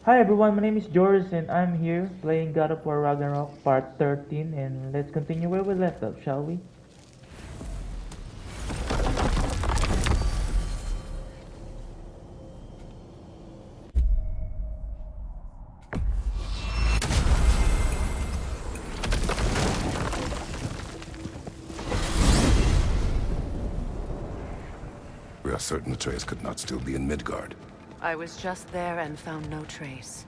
Hi everyone, my name is Joris and I'm here playing God of War Ragnarok Part 13 and let's continue where we left off, shall we? We are certain Atreus could not still be in Midgard. I was just there and found no trace.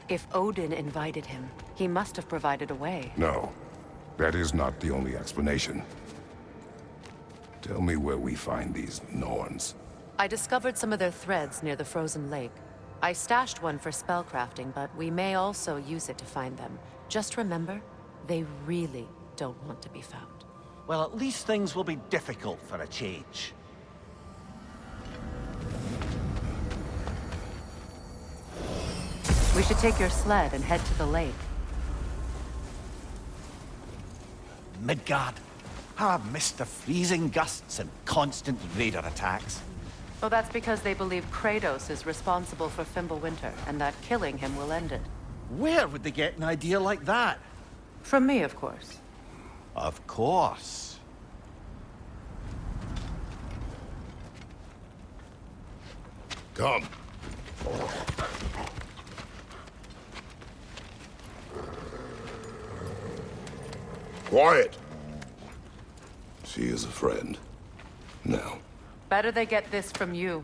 If Odin invited him, he must have provided a way. No, that is not the only explanation. Tell me where we find these Norns. I discovered some of their threads near the frozen lake. I stashed one for spellcrafting, but we may also use it to find them. Just remember, they really don't want to be found. Well, at least things will be difficult for a change. We should take your sled and head to the lake. Midgard. How I've missed the freezing gusts and constant raider attacks. Well, that's because they believe Kratos is responsible for Fimbulwinter, and that killing him will end it. Where would they get an idea like that? From me, of course. Of course. Come. Quiet! She is a friend. Now. Better they get this from you.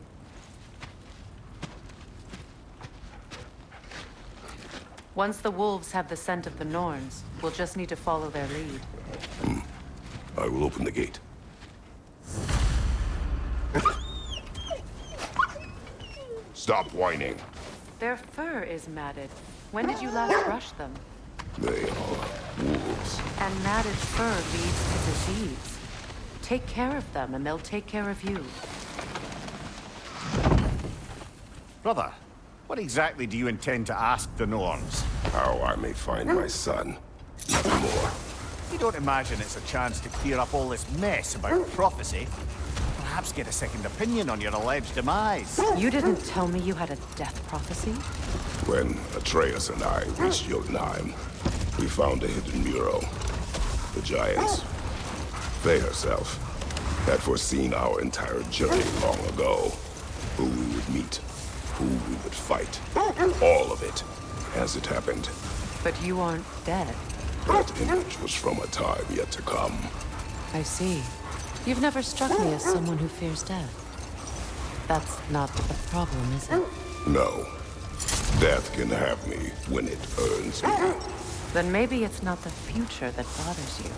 Once the wolves have the scent of the Norns, we'll just need to follow their lead. I will open the gate. Stop whining. Their fur is matted. When did you last brush them? They are wolves. And matted fur leads to disease. Take care of them, and they'll take care of you. Brother, what exactly do you intend to ask the Norns? How I may find my son. Nothing more. You don't imagine it's a chance to clear up all this mess about prophecy? Perhaps get a second opinion on your alleged demise. You didn't tell me you had a death prophecy? When Atreus and I reached Jotunheim, we found a hidden mural. The giants, they herself, had foreseen our entire journey long ago. Who we would meet, who we would fight. All of it, as it happened. But you aren't dead. That image was from a time yet to come. I see. You've never struck me as someone who fears death. That's not the problem, is it? No. Death can have me when it earns me. Then maybe it's not the future that bothers you.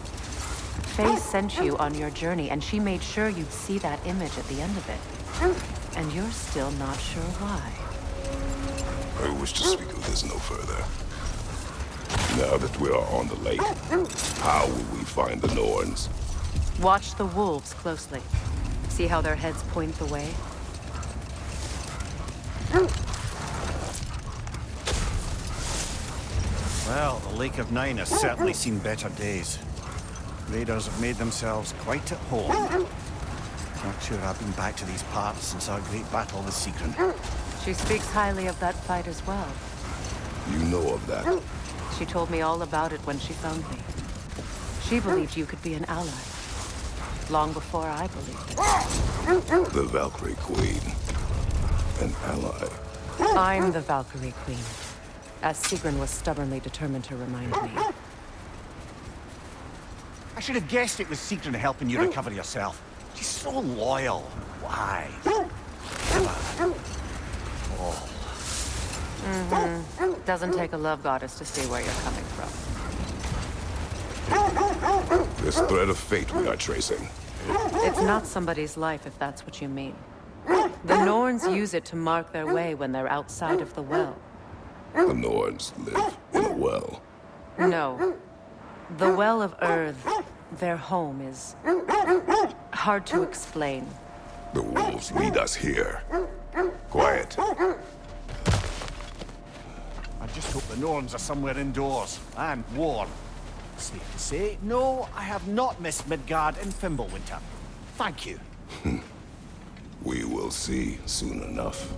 Faye sent you on your journey, and she made sure you'd see that image at the end of it. And you're still not sure why. I wish to speak of this no further. Now that we are on the lake, how will we find the Norns? Watch the wolves closely. See how their heads point the way? Well, the Lake of Nine has certainly seen better days. Raiders have made themselves quite at home. Not sure I've been back to these parts since our great battle with Sigrun. She speaks highly of that fight as well. You know of that. She told me all about it when she found me. She believed you could be an ally. Long before I believed it. The Valkyrie Queen. An ally. I'm the Valkyrie Queen, as Sigrun was stubbornly determined to remind me. I should have guessed it was Sigrun helping you recover yourself. She's so loyal. Why? Doesn't take a love goddess to see where you're coming from. This thread of fate we are tracing. It's not somebody's life, if that's what you mean. The Norns use it to mark their way when they're outside of the well. The Norns live in a well. No. The Well of Earth, their home, is hard to explain. The wolves lead us here. Quiet. I just hope the Norns are somewhere indoors and warm. Safe to say, no, I have not missed Midgard in Fimbulwinter. Thank you. We will see soon enough.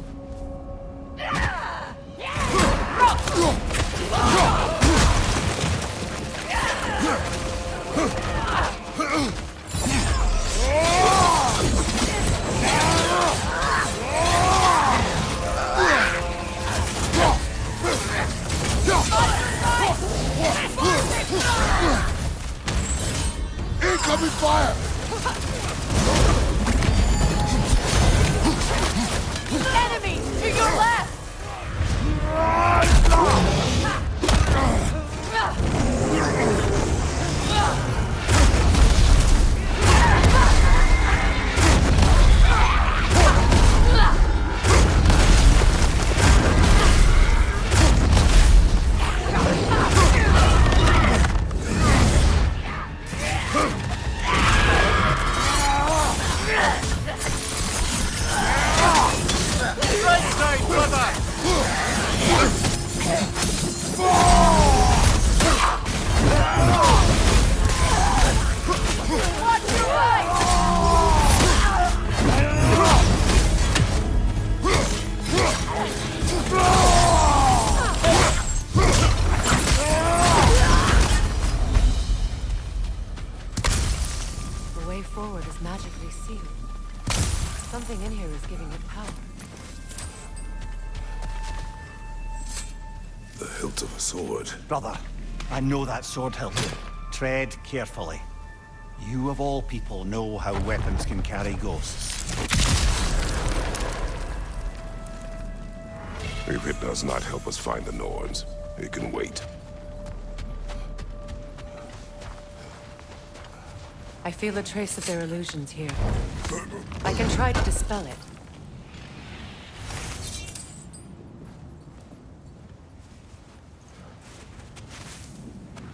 fire! Enemy to your left! Right side, brother! Watch your right! The way forward is magically sealed. Something in here is giving it power. The hilt of a sword. Brother, I know that sword hilt. Tread carefully. You of all people know how weapons can carry ghosts. If it does not help us find the Norns, it can wait. I feel a trace of their illusions here. I can try to dispel it.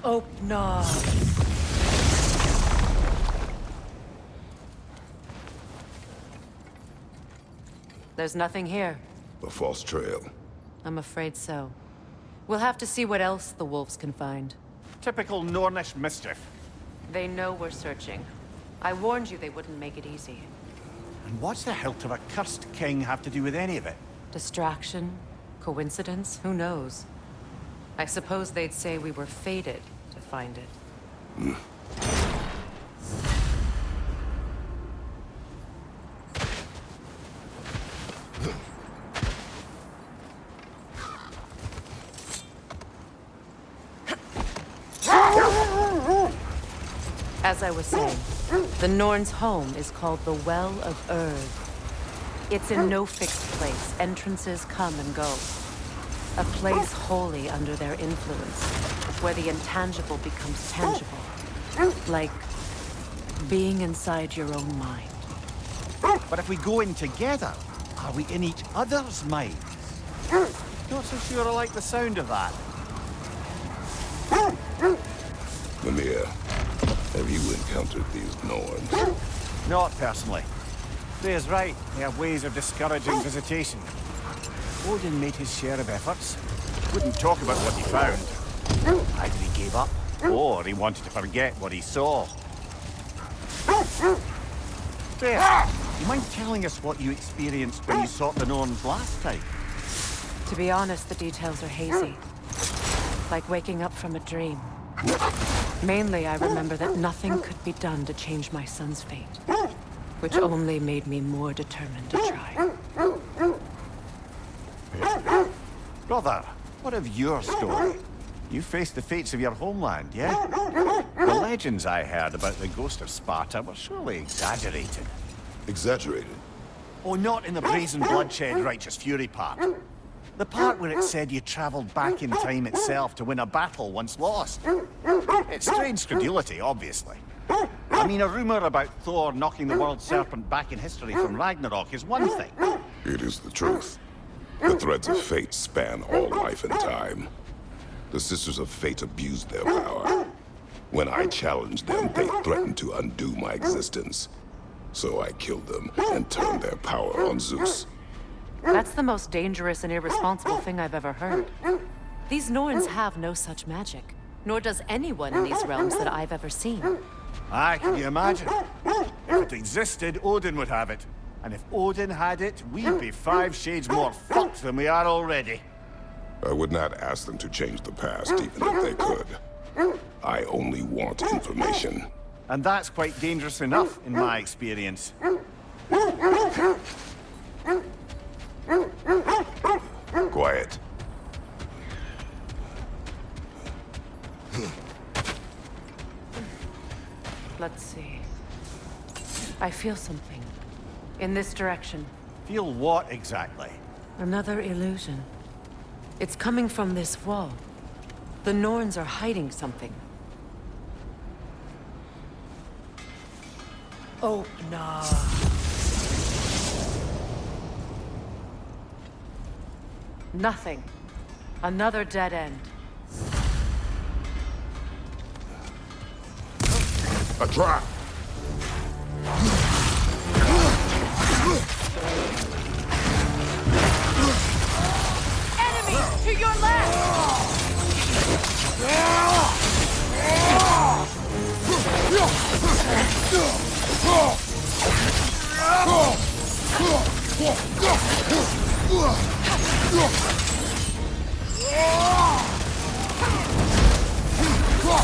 Open. There's nothing here. A false trail. I'm afraid so. We'll have to see what else the wolves can find. Typical Nornish mischief. They know we're searching. I warned you they wouldn't make it easy. And what's the hilt of a cursed king have to do with any of it? Distraction? Coincidence? Who knows? I suppose they'd say we were fated to find it. As I was saying, the Norn's home is called the Well of Urd. It's in no fixed place. Entrances come and go. A place wholly under their influence, where the intangible becomes tangible. Like being inside your own mind. But if we go in together, are we in each other's minds? Not so sure I like the sound of that. Mimir, have you encountered these Norns? Not personally. Freya's right. They have ways of discouraging visitation. Odin made his share of efforts. Wouldn't talk about what he found. Either he gave up, or he wanted to forget what he saw. Freya, you mind telling us what you experienced when you sought the Norns last time? To be honest, the details are hazy. Like waking up from a dream. Mainly, I remember that nothing could be done to change my son's fate. Which only made me more determined to try. Brother, what of your story? You faced the fates of your homeland, yeah? The legends I heard about the ghost of Sparta were surely exaggerated. Exaggerated. Oh, not in the brazen bloodshed righteous fury part. The part where it said you traveled back in time itself to win a battle once lost. It's strange credulity, obviously. I mean, a rumor about Thor knocking the world serpent back in history from Ragnarok is one thing. It is the truth. The threads of fate span all life and time. The Sisters of Fate abused their power. When I challenged them, they threatened to undo my existence. So I killed them and turned their power on Zeus. That's the most dangerous and irresponsible thing I've ever heard. These Norns have no such magic. Nor does anyone in these realms that I've ever seen. Aye, can you imagine? If it existed, Odin would have it. And if Odin had it, we'd be 5 shades more fucked than we are already. I would not ask them to change the past, even if they could. I only want information. And that's quite dangerous enough, in my experience. Quiet. Let's see. I feel something. In this direction. Feel what exactly? Another illusion. It's coming from this wall. The Norns are hiding something. Oh, no. Nothing. Another dead end. A trap! Enemies to your left!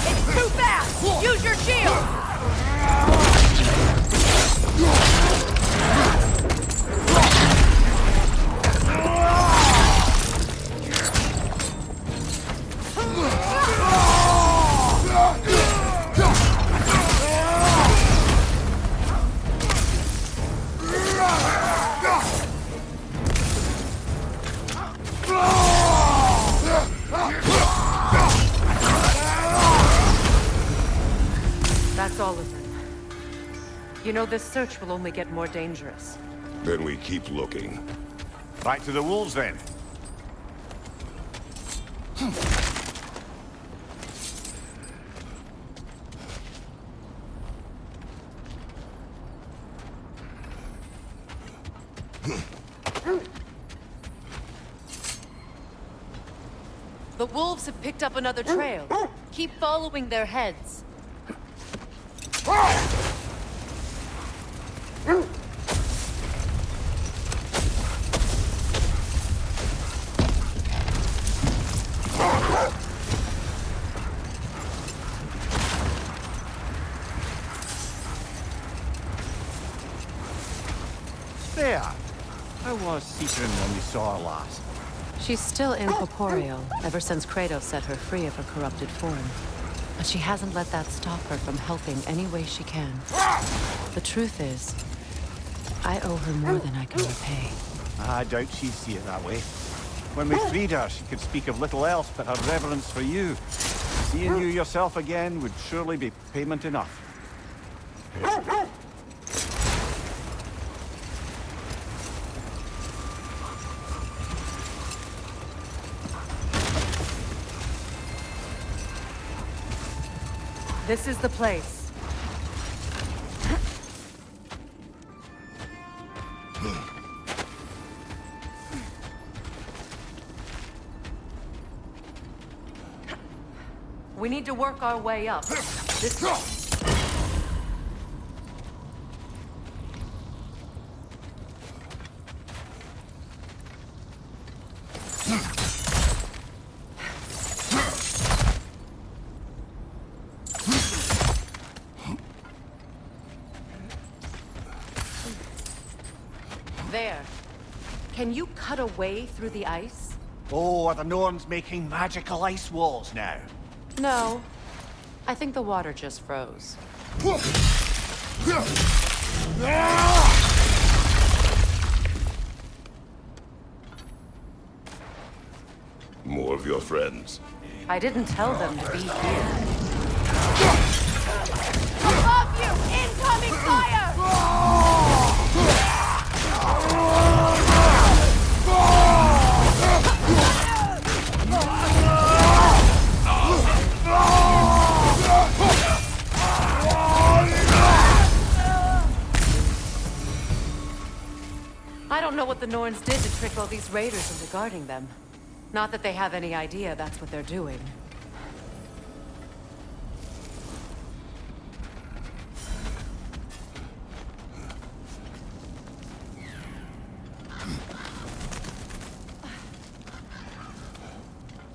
It's too fast! Use your shield! That's all of them. You know, this search will only get more dangerous. Then we keep looking. Back to the wolves, then. The wolves have picked up another trail. Keep following their heads. There. How was Citrin when you saw her last? She's still incorporeal, ever since Kratos set her free of her corrupted form. But she hasn't let that stop her from helping any way she can. The truth is, I owe her more than I can repay. I doubt she'd see it that way. When we freed her, she could speak of little else but her reverence for you. Seeing you yourself again would surely be payment enough. This is the place. We need to work our way up. This way. There. Can you cut a way through the ice? Oh, are the Norns making magical ice walls now? No. I think the water just froze. More of your friends. I didn't tell them to be here. Above you! Incoming fire! I don't know what the Norns did to trick all these raiders into guarding them. Not that they have any idea that's what they're doing.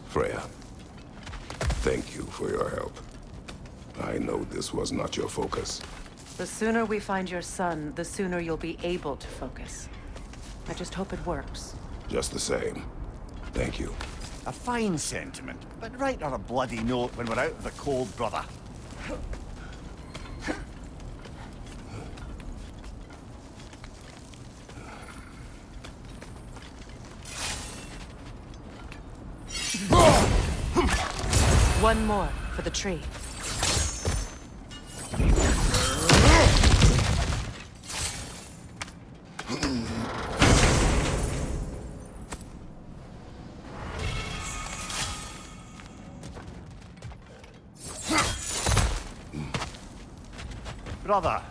Freya, thank you for your help. I know this was not your focus. The sooner we find your son, the sooner you'll be able to focus. I just hope it works. Just the same. Thank you. A fine sentiment, but write her a bloody note when we're out of the cold, brother. One more for the tree. Brother,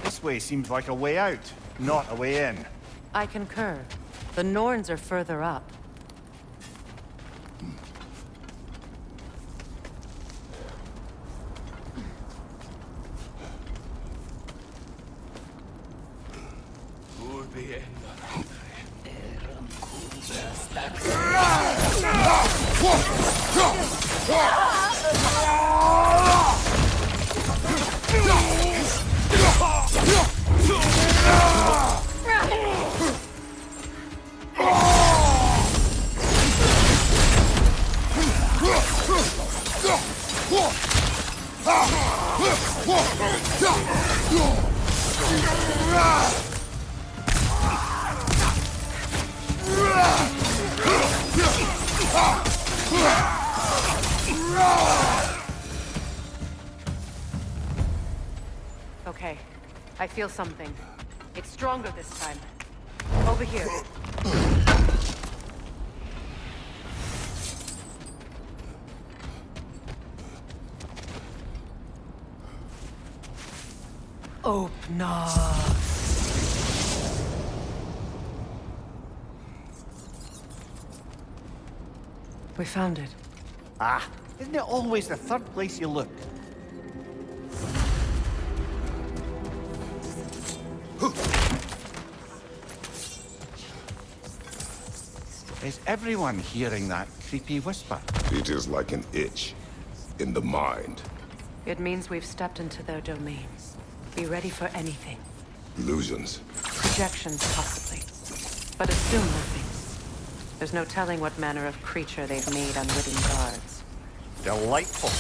this way seems like a way out, not a way in. I concur. The Norns are further up. Okay, I feel something. It's stronger this time. Over here. Open up. We found it. Ah, isn't it always the third place you look? Is everyone hearing that creepy whisper? It is like an itch in the mind. It means we've stepped into their domain. Be ready for anything. Illusions. Projections, possibly. But assume nothing. There's no telling what manner of creature they've made unwitting guards. Delightful.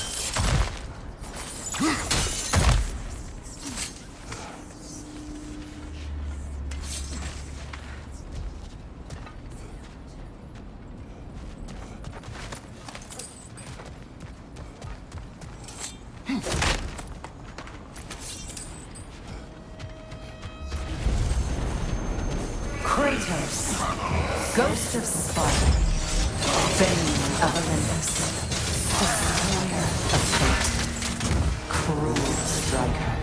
Kratos, Ghost of Sparta, Bane of Olympus, Destroyer of Fate, Cruel Striker,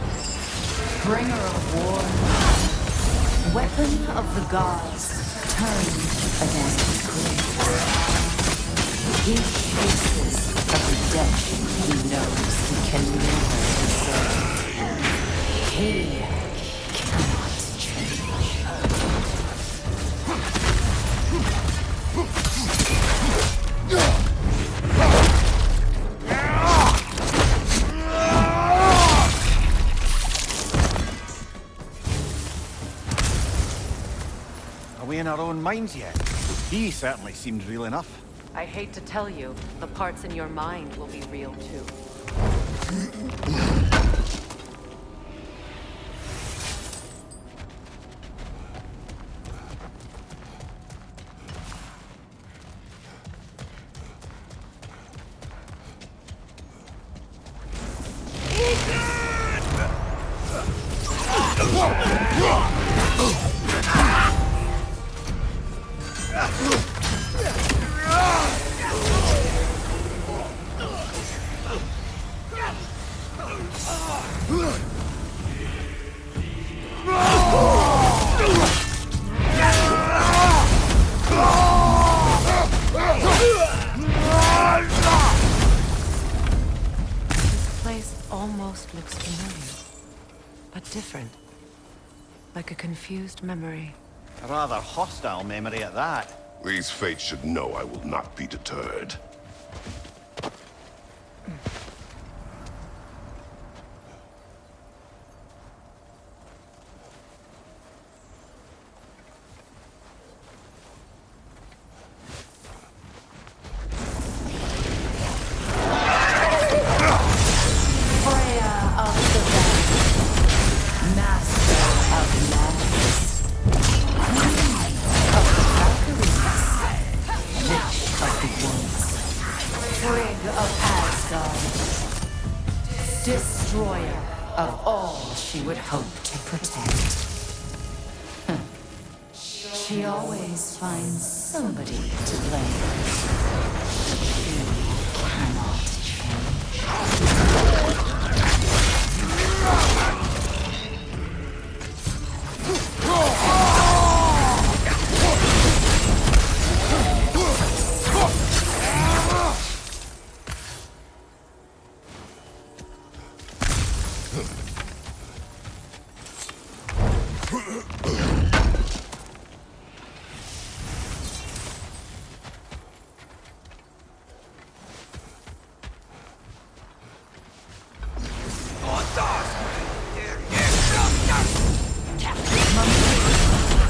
Bringer of War, Weapon of the Gods, turned against his creators. He chases a redemption he knows he can never deserve. He cannot change. Are we in our own minds yet? He certainly seemed real enough. I hate to tell you, the parts in your mind will be real too. This place almost looks familiar, but different. Like a confused memory. A rather hostile memory at that. These fates should know I will not be deterred. Of Asgard. gods. Destroyer of all she would hope to protect. She always finds somebody to blame. She cannot change.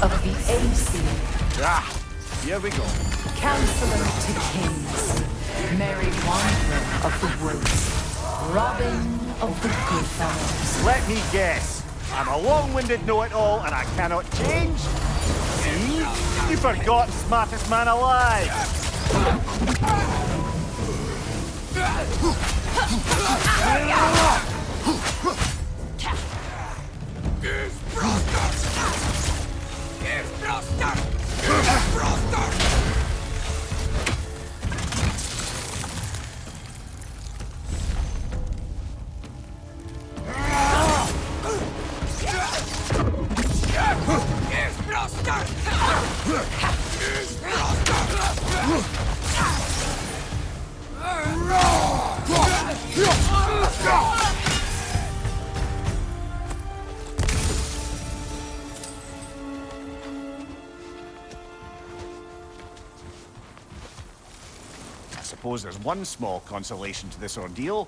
Of the AC. Ah, here we go. Counselor to kings, merry wanderer of the woods, Robin of the Goodfellows. Let me guess. I'm a long-winded know-it-all and I cannot change? See? You forgot smartest man alive. I suppose there's one small consolation to this ordeal.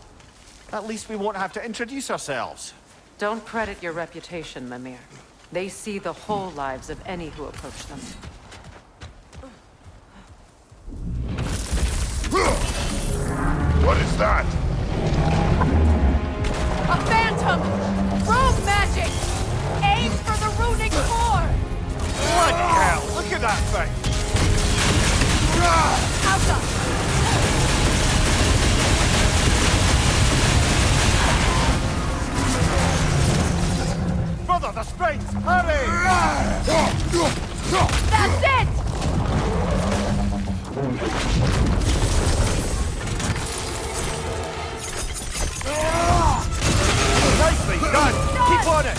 At least we won't have to introduce ourselves. Don't credit your reputation, Mimir. They see the whole lives of any who approach them. What is that? A phantom! Rogue magic! Aim for the runic core! Bloody hell, look at that thing! Alta! Brother, the springs! Hurry! That's it! Nicely done! Keep on it!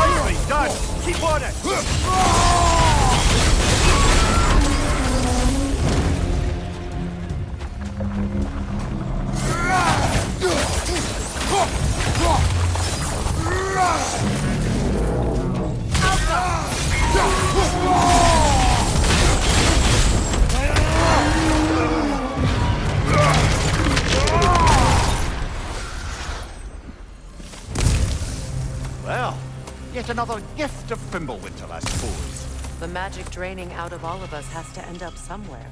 Nicely done! Keep on it! Well, yet another gift of Fimbulwinter, I suppose. The magic draining out of all of us has to end up somewhere.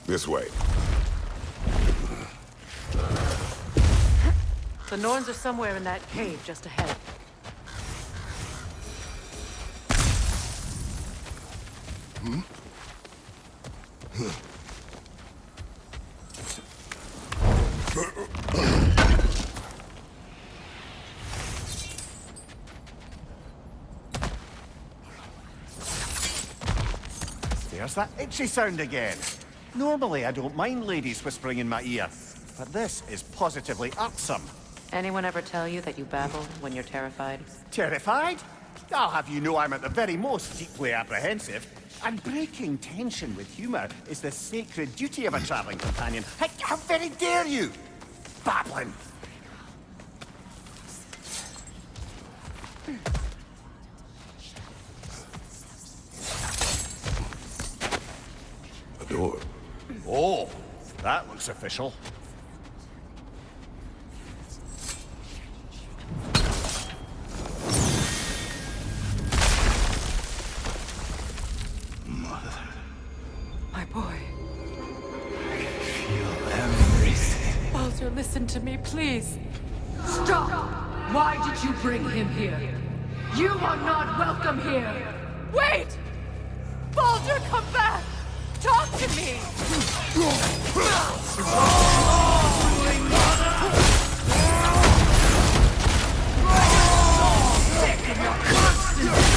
This way. The Norns are somewhere in that cave just ahead. There's that itchy sound again. Normally, I don't mind ladies whispering in my ear, but this is positively irksome. Anyone ever tell you that you babble when you're terrified? Terrified? I'll have you know I'm at the very most deeply apprehensive. And breaking tension with humor is the sacred duty of a traveling companion. How very dare you! Babbling! A door. Oh, That looks official. My boy. Feel everything. Baldur, listen to me, please. Stop! Why did you bring him here? You are not welcome here! Wait! Baldur, come back! Talk to me! Sick of your constant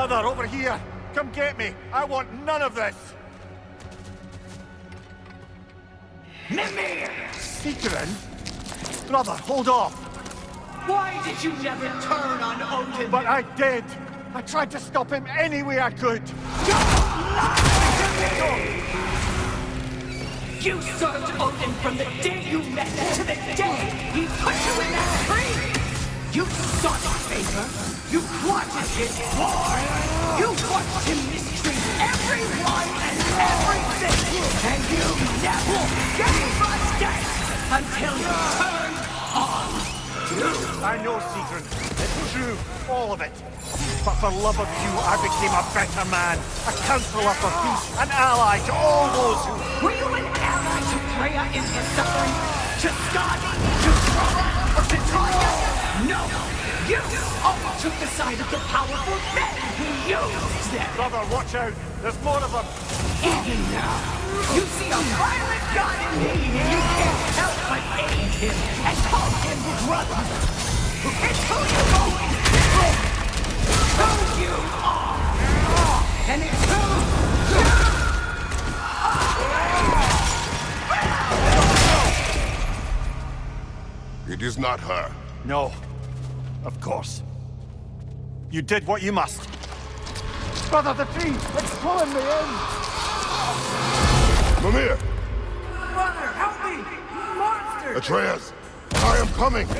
Brother, over here! Come get me! I want none of this! Mimir! Sigrun? Brother, hold off! Why did you never turn on Odin? But I did! I tried to stop him any way I could! You served Odin from the day you met to the day he put you in that tree! You sought his favor! You wanted his war! You watched him mistreat everyone and everything! And you never gave a dance until you turned on you! I know, Sigrun. It's true, all of it. But for love of you, I became a better man. A counselor for peace, an ally to all those who... Were you an ally to Freya in his suffering? To Skadi? To Troll? Or to Tanya? No! You always took the side of the powerful men who used them! Brother, watch out! There's more of them! Even now, you see a violent god in me, and you can't help but aid him and call him brother! It's who you've always been! Who you are! And it's who you... It is not her. No. Of course. You did what you must. Brother, the tree! It's pulling me in! Mimir! Brother, help me! Monster! Atreus! I am coming! Why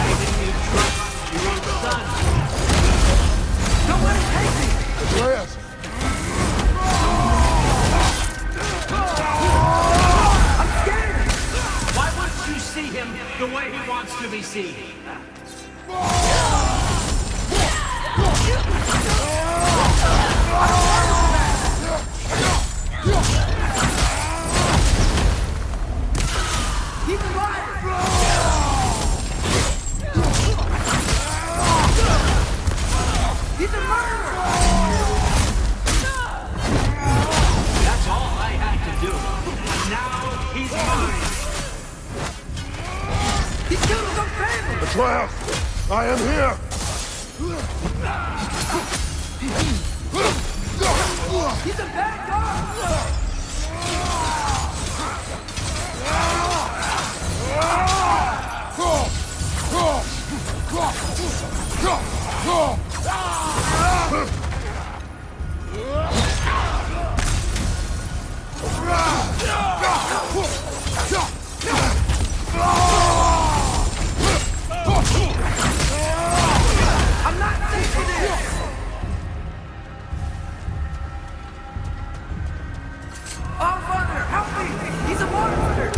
didn't you trust your own son? Don't let him take me! Atreus! I'm scared! Why wouldn't you see him the way he wants to be seen? He's alive! He's a murderer! That's all I had to do. Now he's mine. He killed his own family! Atreus! I am here! He's a bad dog! I'm not safe for this! Oh, Father, help me! He's a monster!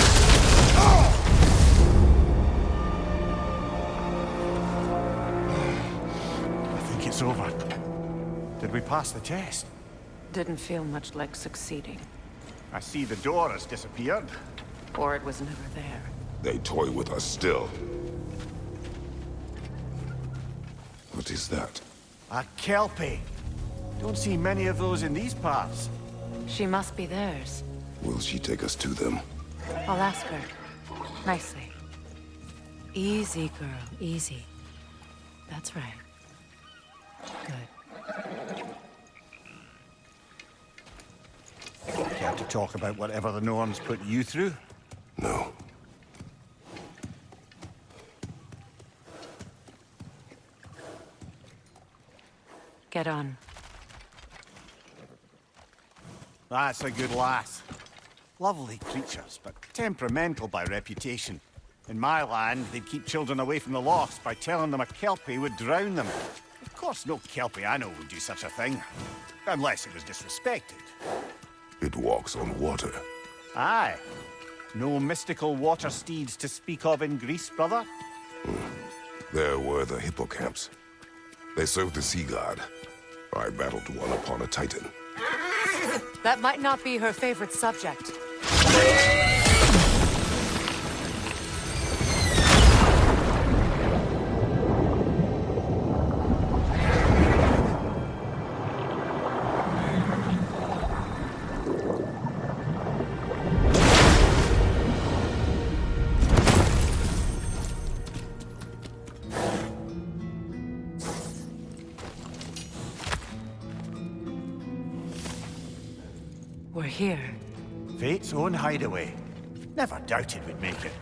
I think it's over. Did we pass the test? Didn't feel much like succeeding. I see the door has disappeared. Or it was never there. They toy with us still. What is that? A kelpie. Don't see many of those in these parts. She must be theirs. Will she take us to them? I'll ask her. Nicely. Easy, girl. Easy. That's right. Good. Care to talk about whatever the Norns put you through? No. Get on. That's a good lass. Lovely creatures, but temperamental by reputation. In my land, they'd keep children away from the lost by telling them a kelpie would drown them. Of course, no kelpie I know would do such a thing. Unless it was disrespected. It walks on water. Aye. No mystical water steeds to speak of in Greece, brother? There were the hippocamps. They served the sea god. I battled one upon a titan. That might not be her favorite subject. We're here. Fate's own hideaway. Never doubted we'd make it.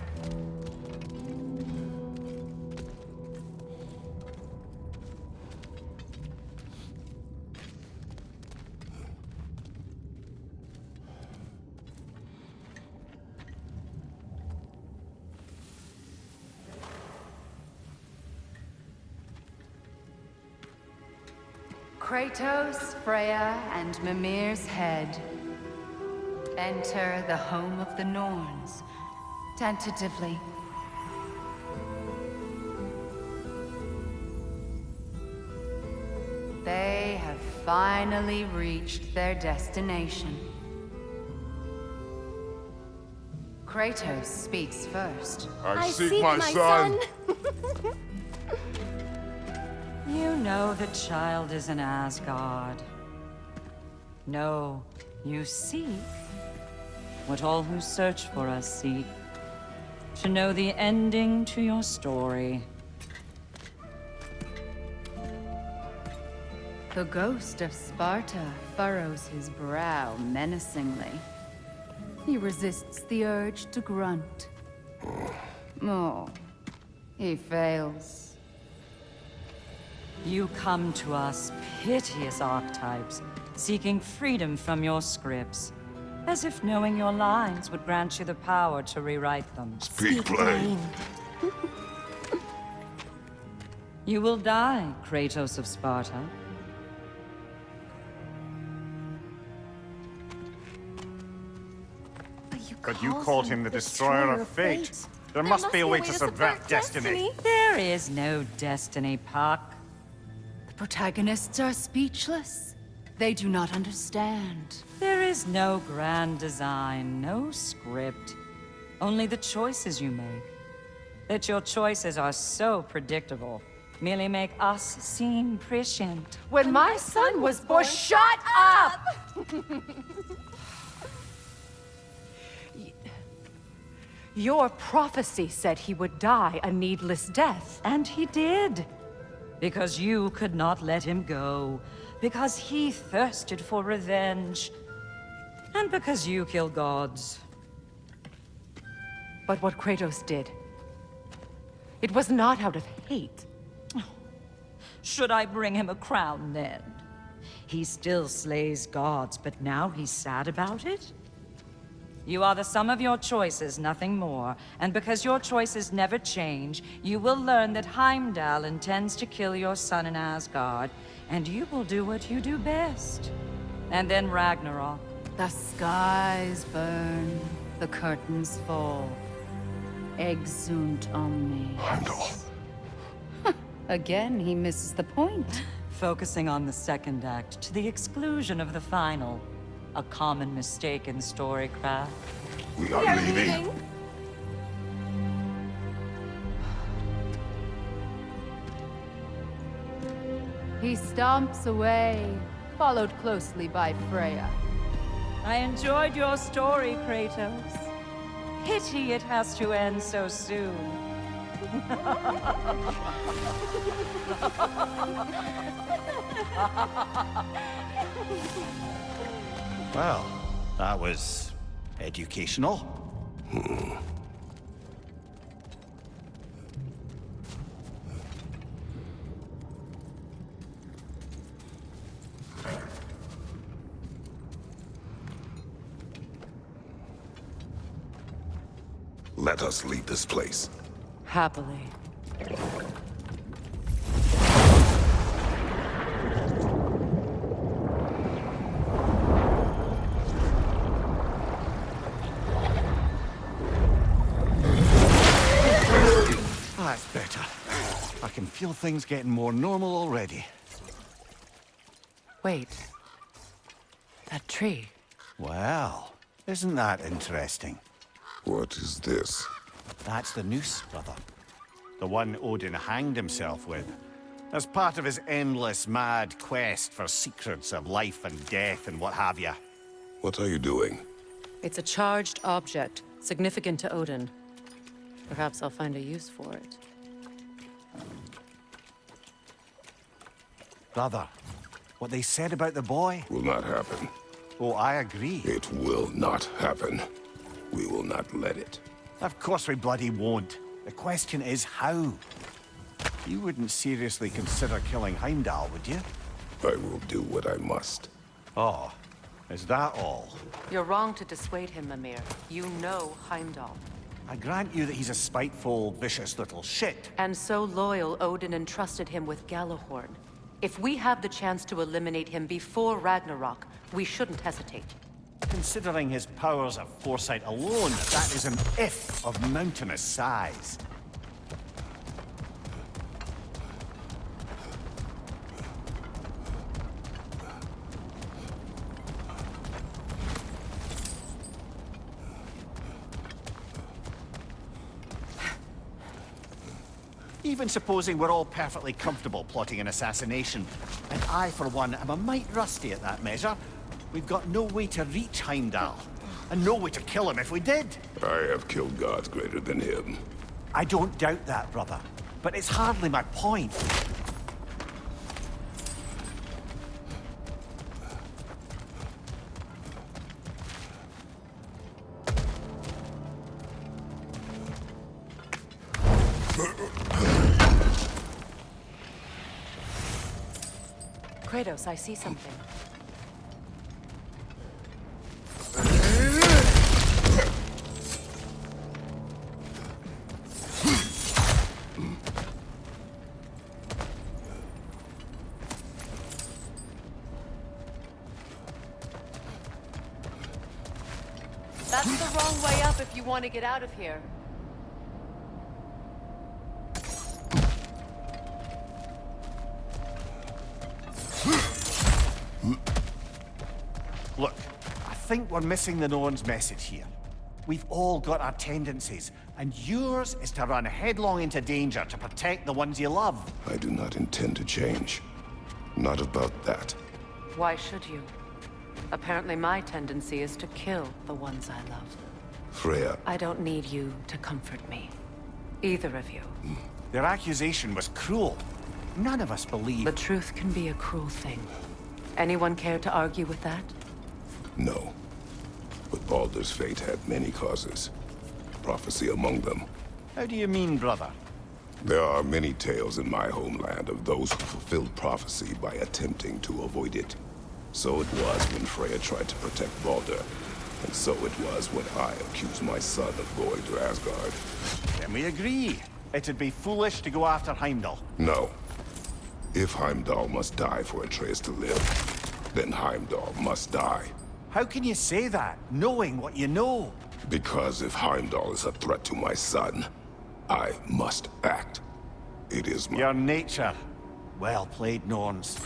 Kratos, Freya, and Mimir's head. Enter the home of the Norns, tentatively. They have finally reached their destination. Kratos speaks first. I seek my son! You know the child is an Asgard. No, you seek what all who search for us seek. To know the ending to your story. The ghost of Sparta furrows his brow menacingly. He resists the urge to grunt. Oh, he fails. You come to us, piteous archetypes, seeking freedom from your scripts. As if knowing your lines would grant you the power to rewrite them. Speak plain. You will die, Kratos of Sparta. But you called him the Destroyer of Fate. There must be a way to subvert destiny. There is no destiny, Puck. The protagonists are speechless. They do not understand. There is no grand design, no script. Only the choices you make. That your choices are so predictable, merely make us seem prescient. When my son was born, shut up! Your prophecy said he would die a needless death. And he did. Because you could not let him go. Because he thirsted for revenge. And because you kill gods. But what Kratos did, it was not out of hate. Should I bring him a crown then? He still slays gods, but now he's sad about it? You are the sum of your choices, nothing more. And because your choices never change, you will learn that Heimdall intends to kill your son in Asgard, and you will do what you do best. And then Ragnarok. The skies burn, the curtains fall. Exunt omnes. Heimdall. Again, he misses the point. Focusing on the second act to the exclusion of the final. A common mistake in storycraft. We are leaving. He stomps away, followed closely by Freya. I enjoyed your story, Kratos. Pity it has to end so soon. Well, that was educational. Let us leave this place. Happily. That's better. I can feel things getting more normal already. Wait. That tree. Well, isn't that interesting? What is this? That's the noose, brother. The one Odin hanged himself with. As part of his endless, mad quest for secrets of life and death and what have you. What are you doing? It's a charged object, significant to Odin. Perhaps I'll find a use for it. Brother, what they said about the boy? Will not happen. Oh, I agree. It will not happen. We will not let it. Of course we bloody won't. The question is how? You wouldn't seriously consider killing Heimdall, would you? I will do what I must. Oh, is that all? You're wrong to dissuade him, Mimir. You know Heimdall. I grant you that he's a spiteful, vicious little shit. And so loyal, Odin entrusted him with Gjallarhorn. If we have the chance to eliminate him before Ragnarok, we shouldn't hesitate. Considering his powers of foresight alone, that is an if of mountainous size. Even supposing we're all perfectly comfortable plotting an assassination, and I, for one, am a mite rusty at that measure, we've got no way to reach Heimdall, and no way to kill him if we did. I have killed gods greater than him. I don't doubt that, brother, but it's hardly my point. Kratos, I see something. That's the wrong way up if you want to get out of here. Look, I think we're missing the Norn's message here. We've all got our tendencies, and yours is to run headlong into danger to protect the ones you love. I do not intend to change. Not about that. Why should you? Apparently my tendency is to kill the ones I love. Freya, I don't need you to comfort me. Either of you. Their accusation was cruel. None of us believe... The truth can be a cruel thing. Anyone care to argue with that? no. But Baldur's fate had many causes. Prophecy among them. How do you mean, brother? There are many tales in my homeland of those who fulfilled prophecy by attempting to avoid it. So it was when Freya tried to protect Baldur. And so it was when I accused my son of going to Asgard. Then we agree. It'd be foolish to go after Heimdall. No. If Heimdall must die for Atreus to live, then Heimdall must die. How can you say that, knowing what you know? Because if Heimdall is a threat to my son, I must act. It is my... Your nature. Well played, Norns.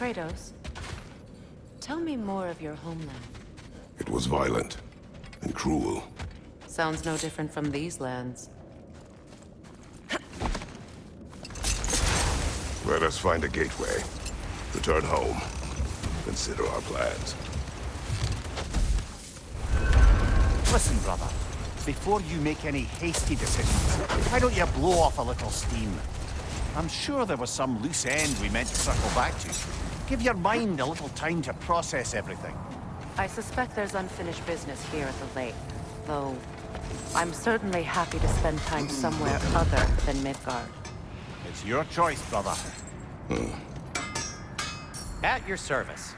Kratos, tell me more of your homeland. It was violent and cruel. Sounds no different from these lands. Let us find a gateway. Return home. Consider our plans. Listen, brother. Before you make any hasty decisions, why don't you blow off a little steam? I'm sure there was some loose end we meant to circle back to. Give your mind a little time to process everything. I suspect there's unfinished business here at the lake, though I'm certainly happy to spend time somewhere other than Midgard. It's your choice, brother. At your service.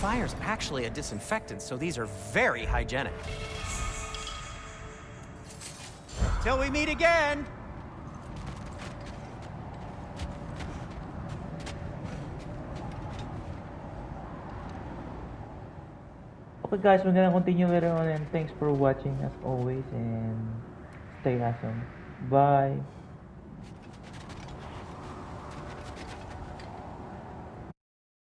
Fire's actually a disinfectant, so these are very hygienic. Till we meet again! Okay guys, we're gonna continue later on, and thanks for watching as always, and stay awesome. Bye.